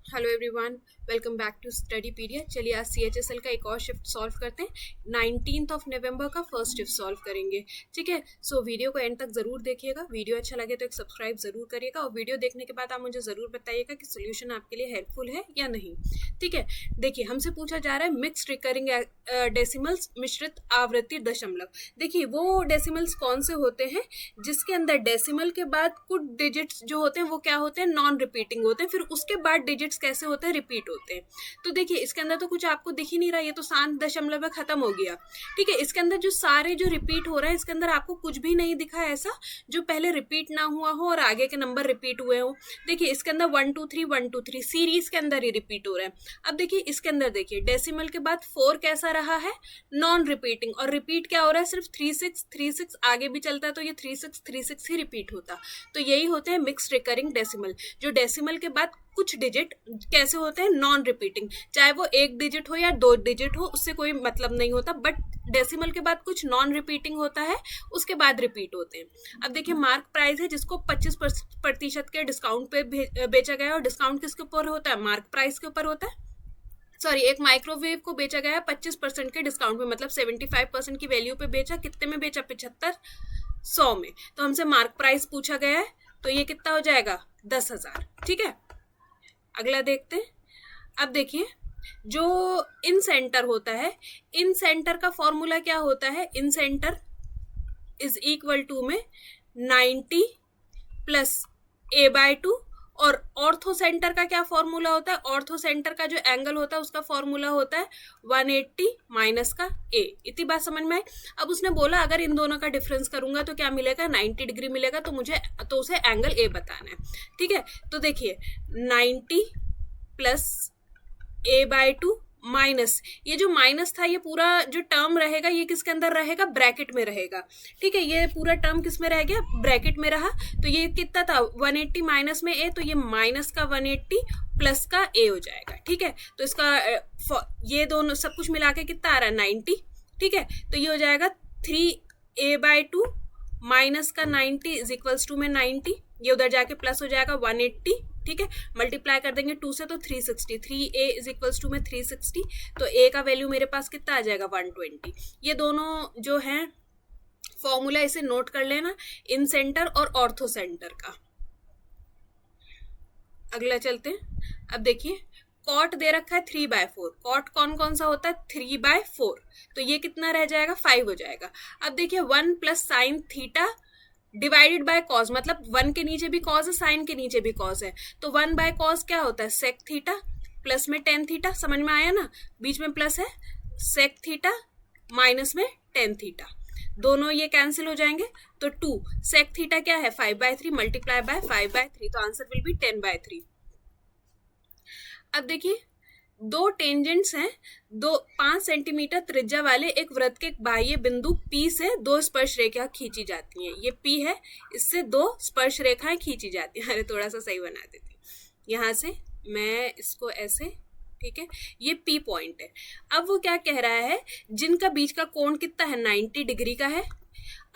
Hello everyone, welcome back to study period. चलिए आज CHSL का एक और शिफ्ट सॉल्व करते हैं। 19 नवंबर का फर्स्ट शिफ्ट सॉल्व करेंगे। ठीक है, सो वीडियो को एंड तक जरूर देखिएगा। वीडियो अच्छा लगे तो एक सब्सक्राइब जरूर करिएगा और वीडियो देखने के बाद आप मुझे जरूर बताइएगा कि सोल्यूशन आपके लिए हेल्पफुल है या नहीं। ठीक है, देखिए हमसे पूछा जा रहा है मिक्स्ड रिकरिंग डेसिमल्स मिश्रित आवृत्ति दशमलव। देखिए वो डेसिमल्स कौन से होते हैं जिसके अंदर डेसिमल के बाद कुछ डिजिट्स जो होते हैं वो क्या होते हैं, नॉन रिपीटिंग होते हैं, फिर उसके बाद डिजिट्स कैसे होते हैं, रिपीट होते हैं। तो देखिए इसके अंदर तो कुछ आपको दिख ही नहीं रहा, ये तो 7 दशमलव में खत्म हो गया। ठीक है, इसके अंदर जो सारे जो रिपीट हो रहा है इसके अंदर आपको कुछ भी नहीं दिखा ऐसा जो पहले रिपीट ना हुआ हो और आगे के नंबर रिपीट हुए हो। देखिए इसके अंदर 1 2 3 1 2 3 सीरीज के अंदर ही रिपीट हो रहा है। अब देखिए इसके अंदर देखिए डेसिमल के बाद 4 कैसा रहा है, नॉन रिपीटिंग, और रिपीट क्या हो रहा है, सिर्फ 3 6 3 6 आगे भी चलता है तो ये 3 6 3 6 ही रिपीट होता। तो यही होते हैं मिक्स्ड रिकरिंग डेसिमल, जो डेसिमल के बाद कुछ डिजिट कैसे होते हैं, नॉन रिपीटिंग, चाहे वो 1 डिजिट हो या 2 डिजिट हो उससे कोई मतलब नहीं होता, बट डेसिमल के बाद कुछ नॉन रिपीटिंग होता है उसके बाद रिपीट होते हैं। अब देखिए मार्क प्राइस है जिसको 25% के डिस्काउंट पे बेचा गया है, और डिस्काउंट किसके ऊपर होता है, मार्क प्राइस के ऊपर होता है। सॉरी, एक माइक्रोवेव को बेचा गया है 25% के डिस्काउंट पे, मतलब 75% की वैल्यू पे बेचा, कितने में बेचा, 7500 में। तो हमसे मार्क प्राइस पूछा गया है तो ये कितना हो जाएगा, 10,000। ठीक है, अगला देखते हैं। अब देखिए जो इन सेंटर होता है, इन सेंटर का फॉर्मूला क्या होता है, इन सेंटर इज इक्वल टू में 90 प्लस a/2, और ऑर्थो सेंटर का क्या फॉर्मूला होता है, ऑर्थो सेंटर का जो एंगल होता है उसका फॉर्मूला होता है 180 माइनस का a। इतनी बात समझ में आई। अब उसने बोला अगर इन दोनों का डिफरेंस करूंगा तो क्या मिलेगा, 90 डिग्री मिलेगा, तो मुझे तो उसे एंगल a बताना है। ठीक है, तो देखिए 90 प्लस a/2 माइनस, ये जो माइनस था ये पूरा जो टर्म रहेगा ये किसके अंदर रहेगा, ब्रैकेट में रहेगा। ठीक है, ये पूरा टर्म किस में रह गया, ब्रैकेट में रहा। तो ये कितना था, 180 माइनस में a, तो ये माइनस का 180 प्लस का a हो जाएगा। ठीक है, तो इसका ये दोनों सब कुछ मिला के कितना आ रहा है, 90। ठीक है, तो ये हो जाएगा 3a/2 माइनस का 90 इज इक्वल्स टू में 90, ये उधर जाके प्लस हो जाएगा 180। ठीक है, मल्टीप्लाई कर देंगे 2 से तो 360, 3a इज इक्वल्स टू में 360, तो a का वैल्यू मेरे पास कितना आ जाएगा, 120। ये दोनों जो है फॉर्मूला इसे नोट कर लेना, इन सेंटर और ऑर्थो सेंटर का। अगला चलते हैं। अब देखिए कॉट दे रखा है 3/4, कॉट कौन कौन सा होता है, 3/4, तो ये कितना रह जाएगा, 5 हो जाएगा। अब देखिए 1 plus sine theta divided by cos, मतलब 1 के नीचे भी कॉस है, साइन के नीचे भी कॉस है, तो 1 बाय कॉस क्या होता है, सेक थीटा, प्लस में टेन थीटा, समझ में आया ना, बीच में प्लस है, सेक थीटा माइनस में टेन थीटा, दोनों ये कैंसिल हो जाएंगे, तो 2 सेक थीटा क्या है, 5/3 मल्टीप्लाई बाय 5/3, तो आंसर विल बी 10/3। अब देखिए दो टेंजेंट्स हैं, 5 सेंटीमीटर त्रिज्या वाले एक वृत्त के बाह्य बिंदु P से 2 स्पर्श रेखा खींची जाती हैं। ये P है, इससे 2 स्पर्श रेखाएं खींची जाती हैं। अरे थोड़ा सा सही बना देती हूँ, यहाँ से मैं इसको ऐसे, ठीक है, ये P पॉइंट है। अब वो क्या कह रहा है, जिनका बीच का कोण कितना है, 90 डिग्री का है।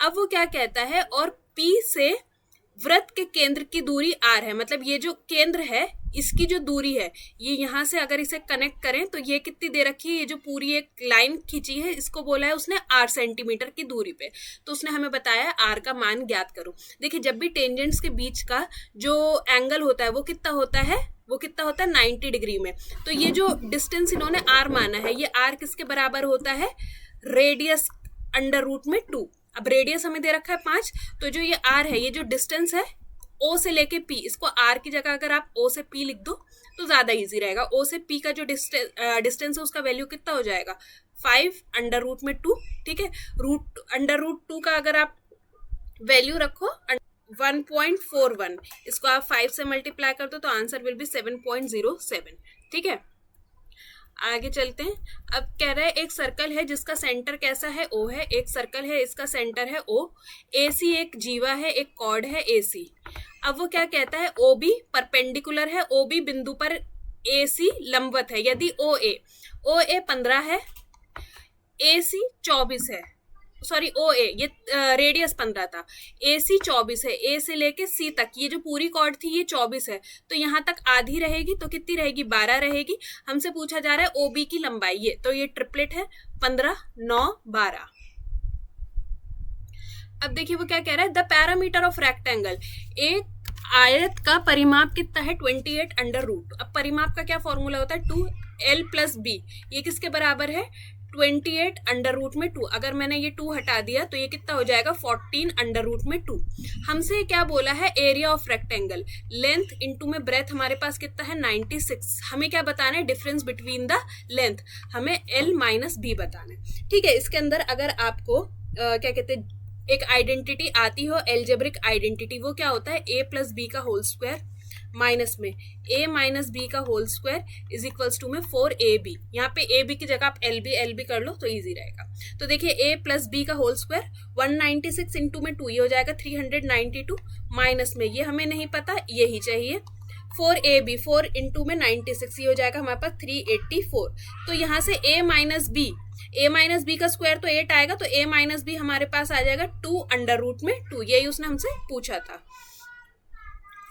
अब वो क्या कहता है, और P से वृत्त के केंद्र की दूरी r है, मतलब ये जो केंद्र है इसकी जो दूरी है, ये यहाँ से अगर इसे कनेक्ट करें तो ये कितनी दे रखी है, ये जो पूरी एक लाइन खींची है इसको बोला है उसने 8 सेंटीमीटर की दूरी पे, तो उसने हमें बताया r का मान ज्ञात करो। देखिए जब भी टेंजेंट्स के बीच का जो एंगल होता है वो कितना होता है, वो कितना होता है, 90 डिग्री में। तो ये जो डिस्टेंस इन्होंने r माना है, ये r किसके बराबर होता है, रेडियस √2। अब रेडियस हमें दे रखा है 5, तो जो ये r है, ये जो डिस्टेंस है O से लेके P, इसको R की जगह अगर आप O से P लिख दो तो ज्यादा इजी रहेगा। O से P का जो डिस्टेंस है उसका वैल्यू कितना हो जाएगा, 5√2। ठीक है, √2 का अगर आप वैल्यू रखो 1.41, इसको आप 5 से मल्टीप्लाई कर दो तो आंसर विल बी 7.07। ठीक है, आगे चलते हैं। अब कह रहा है एक सर्कल है जिसका सेंटर कैसा है, O है, एक सर्कल है इसका सेंटर है O, AC एक जीवा है, एक कॉर्ड है AC। अब वो क्या कहता है, OB परपेंडिकुलर है, OB बिंदु पर AC लंबवत है। यदि OA 15 है, AC 24 है, सॉरी ओ ए, ये रेडियस 15 था, ए सी 24 है, ए से लेके सी तक ये जो पूरी कॉर्ड थी ये 24 है, तो यहाँ तक आधी रहेगी, तो कितनी रहेगी 12 रहेगी। हमसे पूछा जा रहा है ओबी की लंबाई, ये तो ये ट्रिपलेट है 15 9 12। अब देखिए वो क्या कह रहा है, द पैरामीटर ऑफ रेक्टेंगल, एक आयत का परिमाप कितना है 28 अंडर रूट। अब परिमाप का क्या फॉर्मूला होता है 2l प्लस बी, ये किसके बराबर है 28 अंडर रूट में 2। अगर मैंने ये 2 हटा दिया तो ये कितना हो जाएगा 14 अंडर रूट में 2। हमसे क्या बोला है area of rectangle, length into में ब्रेथ हमारे पास कितना है 96। हमें क्या बताना है डिफरेंस बिटवीन द लेंथ, हमें l माइनस बी बताना है। ठीक है, इसके अंदर अगर आपको क्या कहते हैं एक आइडेंटिटी आती हो एल्जेब्रिक आइडेंटिटी, वो क्या होता है a प्लस बी का होल स्क्वायर माइनस में a माइनस बी का whole square is equals to में 4ab। यहाँ पे a b की जगह आप l b कर लो तो इजी रहेगा। तो देखिए a प्लस बी का होल स्क्वायर 196 इंटू में 2, ये हो जाएगा 392 माइनस में ये हमें नहीं पता, यही चाहिए 4ab, 4 इंटू में 96, ये हो जाएगा हमारे पास 384। तो यहाँ से a माइनस बी का स्क्वायर तो 8 आएगा, तो a माइनस बी हमारे पास आ जाएगा 2 अंडर रूट में 2, यही उसने हमसे पूछा था।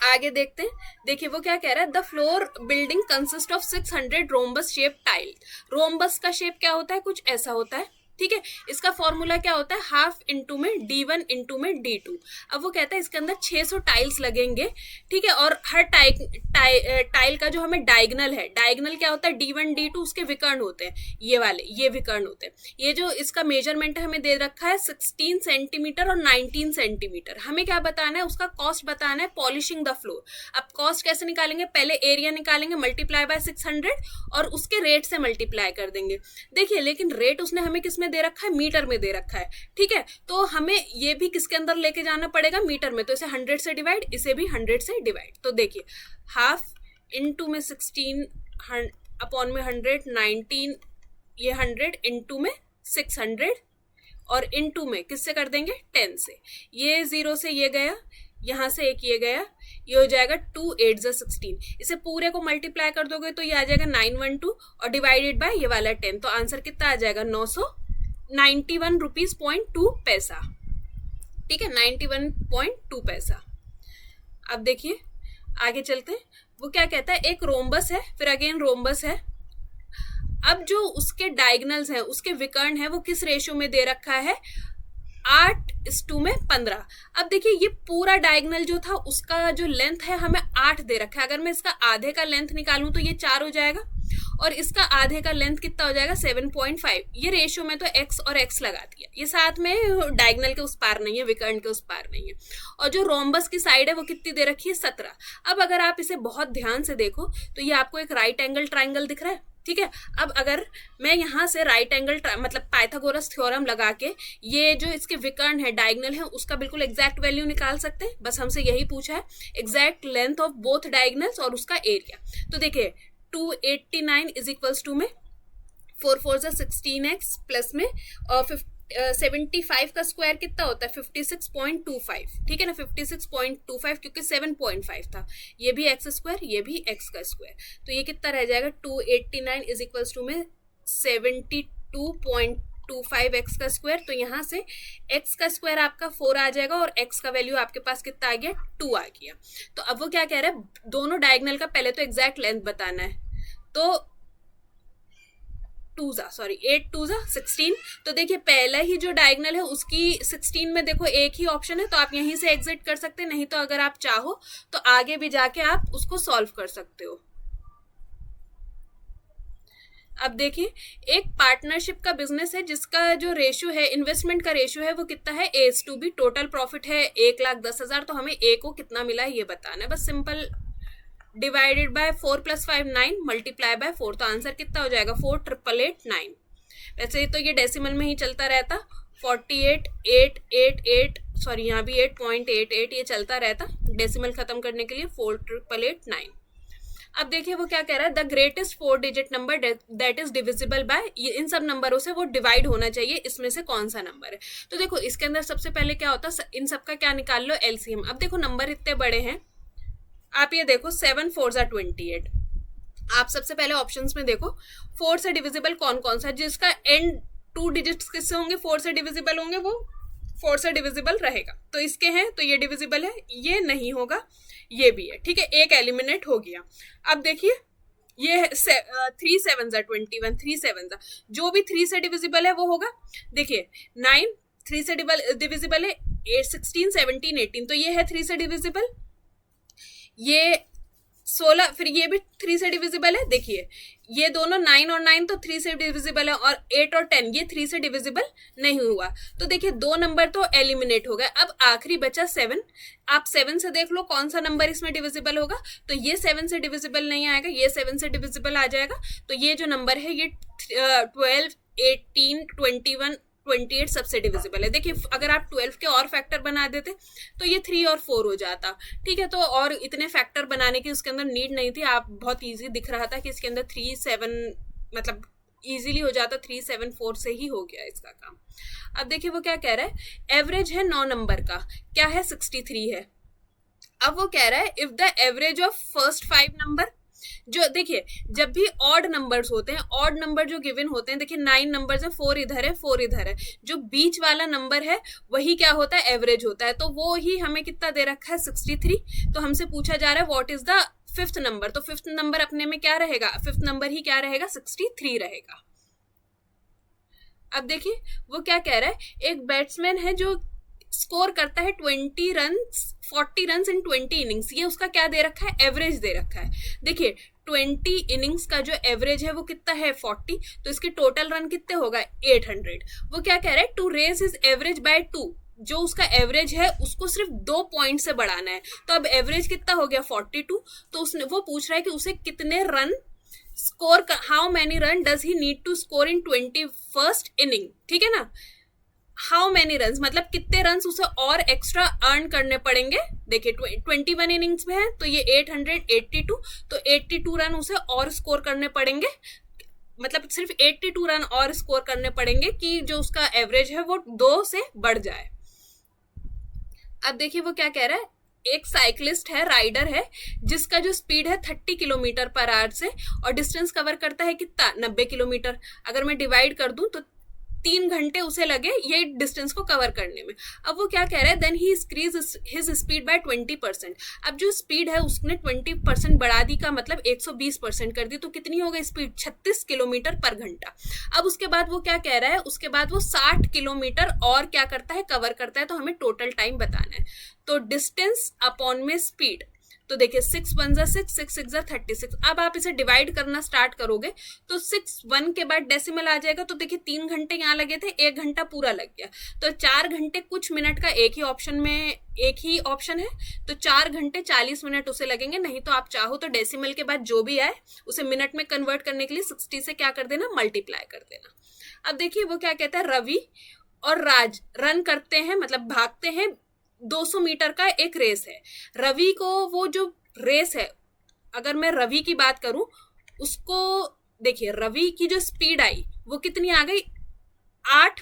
आगे देखते हैं, देखिए वो क्या कह रहा है, the floor building consist of 600 rhombus shape tile. Rhombus का शेप क्या होता है, कुछ ऐसा होता है। ठीक है, इसका फॉर्मूला क्या होता है हाफ इंटू में d1 इंटू में d2। अब वो कहता है इसके अंदर 600 टाइल्स लगेंगे। ठीक है, और हर टाइल का जो हमें डायगनल है, डायगनल क्या होता है d1 d2 उसके विकर्ण होते हैं, ये वाले ये विकर्ण होते हैं। ये जो इसका मेजरमेंट हमें दे रखा है 16 सेंटीमीटर और 19 सेंटीमीटर। हमें क्या बताना है, उसका कॉस्ट बताना है पॉलिशिंग द फ्लोर। अब कॉस्ट कैसे निकालेंगे, पहले एरिया निकालेंगे मल्टीप्लाई बाय 600 और उसके रेट से मल्टीप्लाई कर देंगे। देखिए लेकिन रेट उसने हमें किस में दे रखा है, मीटर में दे रखा है। ठीक है, तो हमें ये भी किसके अंदर लेके जाना पड़ेगा, मीटर में। तो इसे 100 से डिवाइड, इसे भी 100 से डिवाइड। तो देखिए हाफ इंटू में 16 अपॉन में 100, 19, ये 100 इंटू में 600 और इंटू में किससे कर देंगे 10 से। ये 0 से ये गया, यहाँ से एक ये गया, ये हो जाएगा 2 8 16। इसे पूरे को मल्टीप्लाई कर दोगे तो ये आ जाएगा 912 और डिवाइडेड बाय ये वाला 10। तो आंसर कितना आ जाएगा 991 रुपीज 0.2 पैसा। ठीक है, 91.2 पैसा। अब देखिए आगे चलते हैं, वो क्या कहता है, एक रोम्बस है, फिर अगेन रोम्बस है। अब जो उसके डायगनल्स हैं, उसके विकर्ण है, वो किस रेशियो में दे रखा है 8:15 में 15। अब देखिए ये पूरा डायगनल जो था उसका जो लेंथ है हमें 8 दे रखा है। अगर मैं इसका आधे का लेंथ निकालूं तो ये 4 हो जाएगा और इसका आधे का लेंथ कितना हो जाएगा 7.5। ये रेशियो में तो x और x लगा दिया, ये साथ में डायगनल के उस पार नहीं है, विकर्ण के उस पार नहीं है। और जो रोम्बस की साइड है वो कितनी दे रखी है 17। अब अगर आप इसे बहुत ध्यान से देखो तो ये आपको एक राइट एंगल ट्राइंगल दिख रहा है। ठीक है, अब अगर मैं यहाँ से राइट एंगल मतलब पाइथागोरस थ्योरम लगा के ये जो इसके विकर्ण है डायगनल है उसका बिल्कुल एग्जैक्ट वैल्यू निकाल सकते हैं। बस हमसे यही पूछा है, exact length of both diagonals और उसका एरिया। तो देखिए 289 इज इक्वल्स टू में 4 4 16x प्लस में और 75 का स्क्वायर कितना होता है 56.25। ठीक है ना, 56.25 क्योंकि 7.5 था, ये भी एक्स स्क्वायर ये भी एक्स का स्क्वायर, तो ये कितना रह जाएगा 289 इज इक्वल्स टू में 72.25 एक्स का स्क्वायर। तो यहाँ से एक्स का स्क्वायर आपका 4 आ जाएगा और एक्स का वैल्यू आपके पास कितना आ गया 2 आ गया। तो अब वो क्या कह रहा है, दोनों डायगनल का पहले तो एग्जैक्ट लेंथ बताना है। तो 8 2 16। तो देखिए पहला ही जो डायगनल है उसकी 16 में देखो एक ही ऑप्शन है, तो आप यहीं से एग्जिट कर सकते हैं, नहीं तो अगर आप चाहो तो आगे भी जाके आप उसको सॉल्व कर सकते हो। अब देखिए एक पार्टनरशिप का बिजनेस है जिसका जो रेशियो है, इन्वेस्टमेंट का रेशियो है वो कितना है A/B। टोटल प्रॉफिट है 1,10,000। तो हमें A को कितना मिला है ये बताना है, बस simple divided by 4 + 5 9 multiply by 4। तो आंसर कितना हो जाएगा 4,888,9। वैसे तो ये डेसिमल में ही चलता रहता, 48,888 सॉरी यहाँ भी 8.88 ये चलता रहता डेसिमल खत्म करने के लिए 4,888,9। अब देखिए वो क्या कह रहा है, the greatest 4 digit number that is divisible by, इन सब नंबरों से वो डिवाइड होना चाहिए, इसमें से कौन सा नंबर है। तो देखो इसके अंदर सबसे पहले क्या होता है, इन सब का क्या निकाल लो एलसीएम। अब देखो नंबर इतने बड़े हैं, आप ये देखो 7 4 28। आप सबसे पहले ऑप्शंस में देखो 4 से डिविजिबल कौन कौन सा, जिसका एंड 2 डिजिट्स किससे होंगे, 4 से डिविजिबल होंगे, वो 4 से डिविजिबल रहेगा। तो इसके हैं तो ये डिविजिबल है, ये नहीं होगा, ये भी है, ठीक है, एक एलिमिनेट हो गया। अब देखिए ये 3 7 21, 3 7 जो भी 3 से डिविजिबल है वो होगा। देखिए 9 3 से डिविजिबल है, 8 16 17 18, तो ये है 3 से डिविजिबल, ये 16, फिर ये भी 3 से डिविजिबल है। देखिए ये दोनों 9 और 9 तो 3 से डिविजिबल है, और 8 और 10 ये 3 से डिविजिबल नहीं हुआ। तो देखिए 2 नंबर तो एलिमिनेट हो गए। अब आखिरी बचा 7। आप 7 से देख लो कौन सा नंबर इसमें डिविजिबल होगा। तो ये 7 से डिविजिबल नहीं आएगा, ये 7 से डिविजिबल आ जाएगा। तो ये जो नंबर है ये 12 18 21 28 सबसे डिविजिबल है। देखिए अगर आप 12 के और फैक्टर बना देते तो ये 3 और 4 हो जाता, ठीक है। तो और इतने फैक्टर बनाने की उसके अंदर नीड नहीं थी, आप बहुत इजी दिख रहा था कि इसके अंदर 3 7 मतलब इजीली हो जाता, 3 7 4 से ही हो गया इसका काम। अब देखिए वो क्या कह रहा है, एवरेज है 9 नंबर का, क्या है 63 है। अब वो कह रहा है if the average of first 5 number, जो देखिए जब भी ऑड नंबर्स होते हैं, ऑड नंबर जो गिवन होते हैं, देखिए 9 नंबर्स है, 4 इधर है 4 इधर है, जो बीच वाला नंबर है वही क्या होता है, एवरेज होता है। तो वो ही हमें कितना दे रखा है 63। तो हमसे पूछा जा रहा है what is the 5th number, तो 5th नंबर अपने में क्या रहेगा, 5th नंबर ही क्या रहेगा 63 रहेगा। अब देखिए वो क्या कह रहा है, एक बैट्समैन है जो स्कोर करता है 20 रन 40 रन इन 20 इनिंग्स, ये उसका क्या दे रखा है, एवरेज दे रखा है। देखिए 20 इनिंग्स का जो एवरेज है वो कितना है 40, तो इसके टोटल रन कितने होगा 800। वो क्या कह रहा है, to raise his average by 2, जो उसका एवरेज है उसको सिर्फ 2 पॉइंट से बढ़ाना है। तो अब एवरेज कितना हो गया 42, तो उसने वो पूछ रहा है कि उसे कितने run score, how many run does he need to score in 21st inning, ठीक है ना। हाउ मैनी रन मतलब कितने रन उसे और एक्स्ट्रा अर्न करने पड़ेंगे। देखिए 21 इनिंग्स में है तो ये 882, तो 82 रन उसे और स्कोर करने पड़ेंगे, मतलब सिर्फ 82 रन और स्कोर करने पड़ेंगे कि जो उसका एवरेज है वो 2 से बढ़ जाए। अब देखिए वो क्या कह रहा है, एक साइकिलिस्ट है, राइडर है, जिसका जो स्पीड है 30 किलोमीटर पर आवर से, और डिस्टेंस कवर करता है कितना 90 किलोमीटर। अगर मैं डिवाइड कर दूं तो 3 घंटे उसे लगे ये डिस्टेंस को कवर करने में। अब वो क्या कह रहा है, then he increase his speed by 20%। अब जो स्पीड है उसने 20% बढ़ा दी, का मतलब 120% कर दी, तो कितनी हो गई स्पीड 36 किलोमीटर पर घंटा। अब उसके बाद वो क्या कह रहा है, उसके बाद वो 60 किलोमीटर और क्या करता है, कवर करता है। तो हमें टोटल टाइम बताना है, तो डिस्टेंस अपॉन में स्पीड। तो देखिए 6 1 6 6 6 36। अब आप इसे डिवाइड करना स्टार्ट करोगे तो 6 1 के बाद डेसिमल आ जाएगा। तो देखिए 3 घंटे यहाँ लगे थे, 1 घंटा पूरा लग गया, तो 4 घंटे कुछ मिनट का एक ही ऑप्शन है, तो 4 घंटे 40 मिनट उसे लगेंगे। नहीं तो आप चाहो तो डेसिमल के बाद जो भी आए उसे मिनट में कन्वर्ट करने के लिए 60 से क्या कर देना, मल्टीप्लाई कर देना। अब देखिए वो क्या कहता है, रवि और राज रन करते हैं, मतलब भागते हैं, 200 मीटर का एक रेस है। रवि को वो जो रेस है, अगर मैं रवि की बात करूं, उसको देखिए रवि की जो स्पीड आई वो कितनी आ गई 8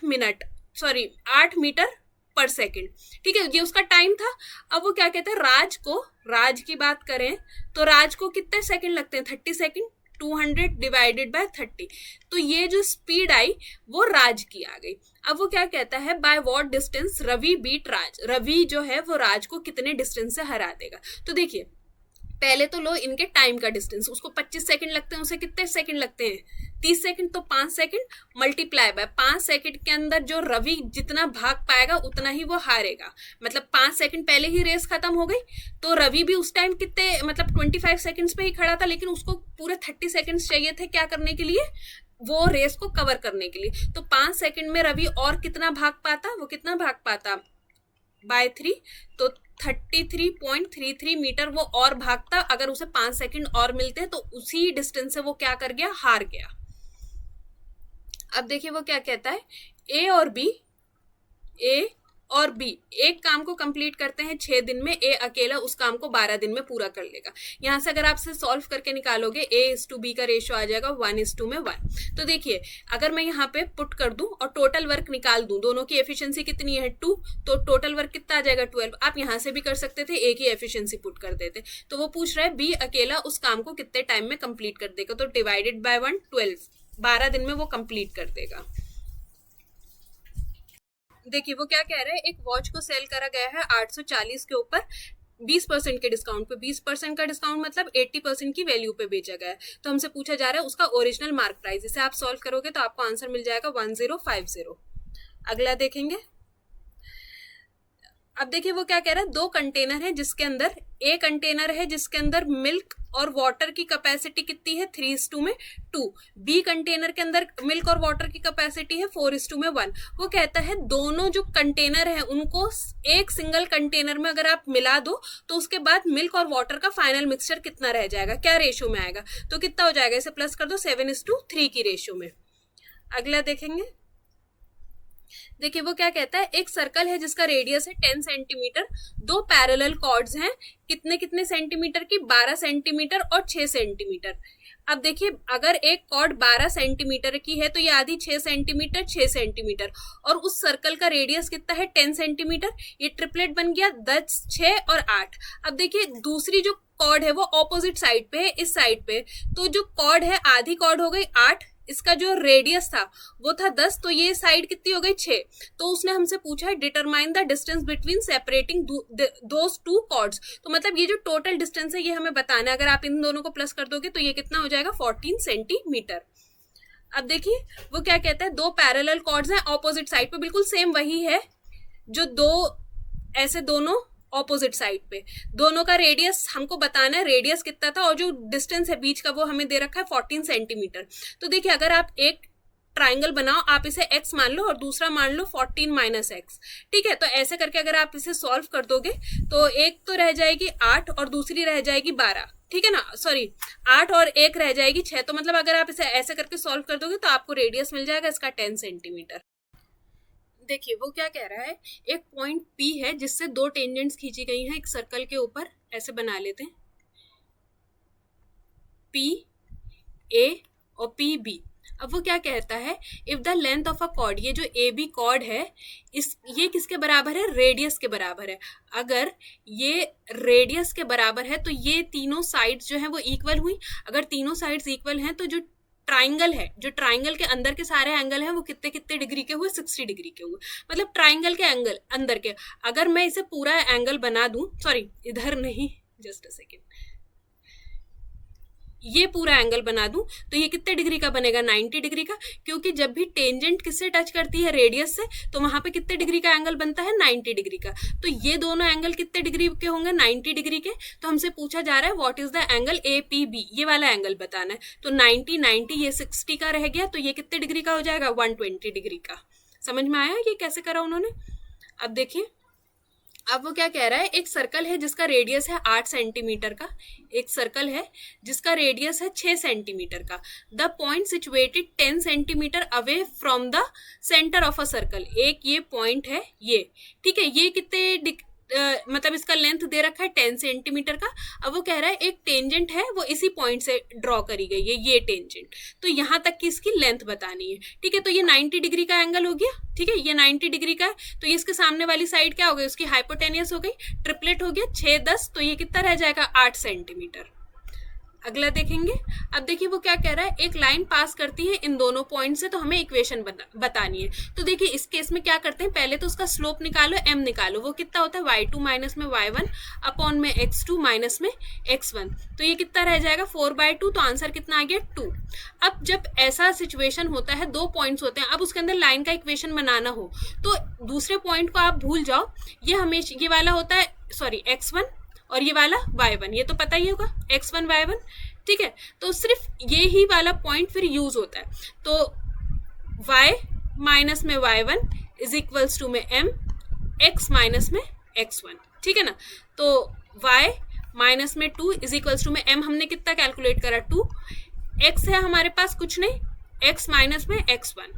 मीटर पर सेकंड, ठीक है, ये उसका टाइम था। अब वो क्या कहते हैं, राज की बात करें तो राज को कितने सेकंड लगते हैं 30 सेकंड, 200 डिवाइडेड बाय 30, तो ये जो स्पीड आई वो राज की आ गई। अब वो क्या कहता है, by what distance Ravi beat Raj, Ravi जो है वो राज को कितने डिस्टेंस से हरा देगा। तो देखिए पहले तो लो इनके टाइम का डिस्टेंस, उसको 25 सेकंड लगते हैं, उसे कितने सेकंड लगते हैं 30 सेकंड, तो 5 सेकंड मल्टीप्लाई बाय 5 सेकंड के अंदर जो रवि जितना भाग पाएगा उतना ही वो हारेगा। मतलब 5 सेकंड पहले ही रेस खत्म हो गई, तो रवि भी उस टाइम कितने मतलब 25 सेकंड्स पे ही खड़ा था, लेकिन उसको पूरे 30 सेकंड्स चाहिए थे क्या करने के लिए, वो रेस को कवर करने के लिए। तो 5 सेकंड में रवि और कितना भाग पाता, वो कितना भाग पाता बाय 3, तो 33.33 मीटर वो और भागता। अगर उसे 5 सेकंड और मिलते तो उसी डिस्टेंस से वो क्या कर गया, हार गया। अब देखिए वो क्या कहता है, ए और बी एक काम को कंप्लीट करते हैं 6 दिन में, ए अकेला उस काम को 12 दिन में पूरा कर लेगा। यहां से अगर आप से सॉल्व करके निकालोगे A:B का रेशियो आ जाएगा 1:1। तो देखिए अगर मैं यहाँ पे पुट कर दूं और टोटल वर्क निकाल दूं, दोनों की एफिशिएंसी कितनी है 2, तो टोटल वर्क कितना आ जाएगा 12। आप यहाँ से भी कर सकते थे, ए की एफिशिएंसी पुट कर देते। तो वो पूछ रहा है बी अकेला उस काम को कितने टाइम में कंप्लीट कर देगा, तो डिवाइडेड बाय 1 12 दिन में वो कंप्लीट कर देगा। देखिए वो क्या कह रहा है, एक वॉच को सेल करा गया है 840 के ऊपर 20% के डिस्काउंट पे। 20% का डिस्काउंट मतलब 80% की वैल्यू पे बेचा गया है। तो हमसे पूछा जा रहा है उसका ओरिजिनल मार्क प्राइस। इसे आप सॉल्व करोगे तो आपको आंसर मिल जाएगा 1050। अगला देखेंगे। अब देखिए वो क्या कह रहा है, दो कंटेनर है जिसके अंदर, ए कंटेनर है जिसके अंदर मिल्क और वाटर की कैपेसिटी कितनी है 3:2 में 2। बी कंटेनर के अंदर मिल्क और वाटर की कैपेसिटी है 4:1 में 1। वो कहता है दोनों जो कंटेनर है उनको एक सिंगल कंटेनर में अगर आप मिला दो तो उसके बाद मिल्क और वाटर का फाइनल मिक्सचर कितना रह जाएगा, क्या रेशियो में आएगा। तो कितना हो जाएगा, इसे प्लस कर दो 7:3 की रेशियो में। अगला देखेंगे। देखिए वो क्या कहता है, एक सर्कल है जिसका रेडियस है 10 सेंटीमीटर। दो पैरेलल कॉर्ड्स हैं, कितने कितने सेंटीमीटर की, 12 सेंटीमीटर और 6 सेंटीमीटर। अब देखिए अगर एक कॉर्ड 12 सेंटीमीटर की है तो ये आधी 6 सेंटीमीटर 6 सेंटीमीटर, और उस सर्कल का रेडियस कितना है 10 सेंटीमीटर। ये ट्रिपलेट बन गया 10, 6 और 8। अब देखिए दूसरी जो कॉर्ड है वो ऑपोजिट साइड पे है, इस साइड पे। तो जो कॉर्ड है, आधी कॉर्ड हो गई 8, इसका जो रेडियस था वो था 10, तो ये साइड कितनी हो गई 6। तो उसने हमसे पूछा है determine the distance between separating those two chords. तो मतलब ये जो टोटल डिस्टेंस है ये हमें बताना है। अगर आप इन दोनों को प्लस कर दोगे तो ये कितना हो जाएगा 14 सेंटीमीटर। अब देखिए वो क्या कहता है, दो पैरेलल कॉर्ड्स हैं ऑपोजिट साइड पे, बिल्कुल सेम वही है जो दो ऐसे दोनों ऑपोजिट साइड पे, दोनों का रेडियस हमको बताना है, रेडियस कितना था और जो डिस्टेंस है बीच का वो हमें दे रखा है 14 सेंटीमीटर। तो देखिए अगर आप एक ट्राइंगल बनाओ, आप इसे x मान लो और दूसरा मान लो 14 माइनस एक्स। ठीक है, तो ऐसे करके अगर आप इसे सॉल्व कर दोगे तो एक तो रह जाएगी 8 और दूसरी रह जाएगी 12। ठीक है ना, सॉरी 8 और एक रह जाएगी 6। तो मतलब अगर आप इसे ऐसे करके सॉल्व कर दोगे तो आपको रेडियस मिल जाएगा इसका 10 सेंटीमीटर। देखिए वो क्या कह रहा है, एक पॉइंट P है जिससे दो टेंजेंट्स खींची गई हैं एक सर्कल के ऊपर, ऐसे बना लेते हैं P A और P B। अब वो क्या कहता है, if the length of a cord, ये जो ए बी कॉर्ड है ये किसके बराबर है, रेडियस के बराबर है। अगर ये रेडियस के बराबर है तो ये तीनों साइड्स जो है वो इक्वल हुई। अगर तीनों साइड्स इक्वल हैं तो जो ट्राइंगल है, जो ट्राइंगल के अंदर के सारे एंगल हैं वो कितने कितने डिग्री के हुए, 60 डिग्री के हुए। मतलब ट्राइंगल के एंगल अंदर के, अगर मैं इसे पूरा एंगल बना दूं, सॉरी इधर नहीं, जस्ट अ सेकेंड, ये पूरा एंगल बना दूं तो ये कितने डिग्री का बनेगा, 90 डिग्री का। क्योंकि जब भी टेंजेंट किससे टच करती है, रेडियस से, तो वहां पे कितने डिग्री का एंगल बनता है, 90 डिग्री का। तो ये दोनों एंगल कितने डिग्री के होंगे, 90 डिग्री के। तो हमसे पूछा जा रहा है what is the angle APB, ये वाला एंगल बताना है। तो 90 ये 60 का रह गया, तो ये कितने डिग्री का हो जाएगा, 120 डिग्री का। समझ में आया ये कैसे करा उन्होंने। अब देखिए अब वो क्या कह रहा है, एक सर्कल है जिसका रेडियस है 8 सेंटीमीटर का, एक सर्कल है जिसका रेडियस है 6 सेंटीमीटर का। The point situated 10 centimetre away from the centre of a circle. एक ये पॉइंट है ये, ठीक है, ये कितने मतलब इसका लेंथ दे रखा है 10 सेंटीमीटर का। अब वो कह रहा है एक टेंजेंट है वो इसी पॉइंट से ड्रॉ करी गई है, ये टेंजेंट, तो यहां तक की इसकी लेंथ बतानी है। ठीक है, तो ये 90 डिग्री का एंगल हो गया। ठीक है, ये 90 डिग्री का है, तो ये इसके सामने वाली साइड क्या हो गई, उसकी हाइपोटेनियस हो गई, ट्रिपलेट हो गया 6, 10, तो ये कितना रह जाएगा 8 सेंटीमीटर। अगला देखेंगे। अब देखिए वो क्या कह रहा है, एक लाइन पास करती है इन दोनों पॉइंट से, तो हमें इक्वेशन बतानी है। तो देखिए इस केस में क्या करते हैं, पहले तो उसका स्लोप निकालो, m निकालो, वो कितना होता है y2 माइनस में y1 अपॉन में x2 माइनस में x1। तो ये कितना रह जाएगा 4/2, तो आंसर कितना आ गया 2। अब जब ऐसा सिचुएशन होता है, दो पॉइंट्स होते हैं, अब उसके अंदर लाइन का इक्वेशन बनाना हो तो दूसरे पॉइंट को आप भूल जाओ, ये हमेशा ये वाला होता है, सॉरी x1 और ये वाला y1, ये तो पता ही होगा x1 y1। ठीक है, तो सिर्फ ये ही वाला पॉइंट फिर यूज होता है। तो y माइनस में y1 इज इक्वल्स टू में m, x माइनस में x1। ठीक है ना, तो y माइनस में 2 इज इक्वल्स टू में m, हमने कितना कैलकुलेट करा 2, x है हमारे पास कुछ नहीं, x माइनस में x1,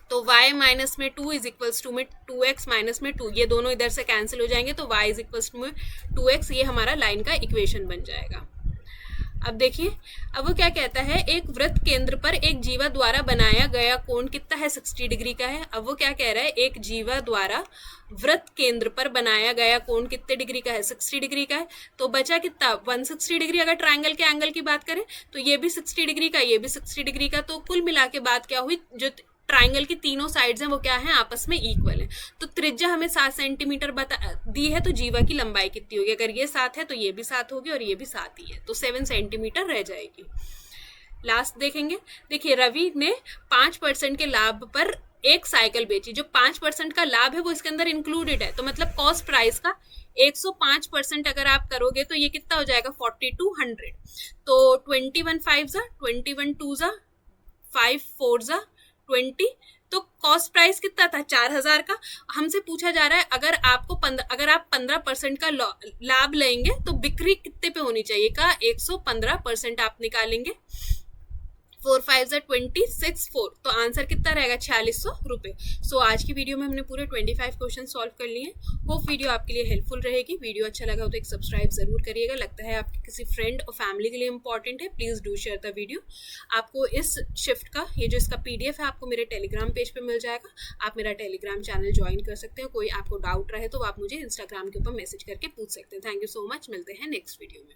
तो y माइनस में 2 इज इक्वल्स टू में 2x माइनस में 2, ये दोनों इधर से कैंसिल हो जाएंगे, तो y इज इक्वल्स टू में 2x, ये हमारा लाइन का इक्वेशन बन जाएगा। अब देखिए अब वो क्या कहता है, एक वृत्त केंद्र पर एक जीवा द्वारा बनाया गया कोण कितना है, 60 डिग्री का है। अब वो क्या कह रहा है, एक जीवा द्वारा वृत्त केंद्र पर बनाया गया कोण कितने डिग्री का है, 60 डिग्री का है। तो बचा कितना 160 डिग्री। अगर ट्राइंगल के एंगल की बात करें तो ये भी 60 डिग्री का, ये भी 60 डिग्री का, तो कुल मिला के बात क्या हुई, जो ट्राइंगल की तीनों साइड्स हैं वो क्या है, आपस में इक्वल है। तो त्रिज्या हमें 7 सेंटीमीटर बता दी है, तो जीवा की लंबाई कितनी होगी, अगर ये 7 है तो ये भी 7 होगी और ये भी 7 ही है, तो 7 सेंटीमीटर रह जाएगी। लास्ट देखेंगे, देखिए रवि ने 5% के लाभ पर एक साइकिल बेची। जो 5% का लाभ है वो इसके अंदर इंक्लूडेड है, तो मतलब कॉस्ट प्राइस का 105% अगर आप करोगे तो ये कितना हो जाएगा 4200। तो 21 5 जा 21 2 जा 5 4 जा 20, तो कॉस्ट प्राइस कितना था 4000 का। हमसे पूछा जा रहा है अगर आपको अगर आप 15% का लाभ लेंगे तो बिक्री कितने पे होनी चाहिए का 115% आप निकालेंगे। 4 5 जा 26 4, तो आंसर कितना रहेगा 4600 रुपये। सो आज की वीडियो में हमने पूरे 25 क्वेश्चन सॉल्व कर लिए हैं। होप वीडियो आपके लिए हेल्पफुल रहेगी। वीडियो अच्छा लगा हो तो एक सब्सक्राइब जरूर करिएगा, लगता है आपके किसी फ्रेंड और फैमिली के लिए इंपॉर्टेंट है, please do share the video. आपको इस शिफ्ट का ये जो इसका PDF है आपको मेरे टेलीग्राम पेज पे मिल जाएगा, आप मेरा टेलीग्राम चैनल ज्वाइन कर सकते हो। कोई आपको डाउट रहे तो आप मुझे इंस्टाग्राम के ऊपर मैसेज करके पूछ सकते हैं। थैंक यू सो मच, मिलते हैं नेक्स्ट वीडियो में।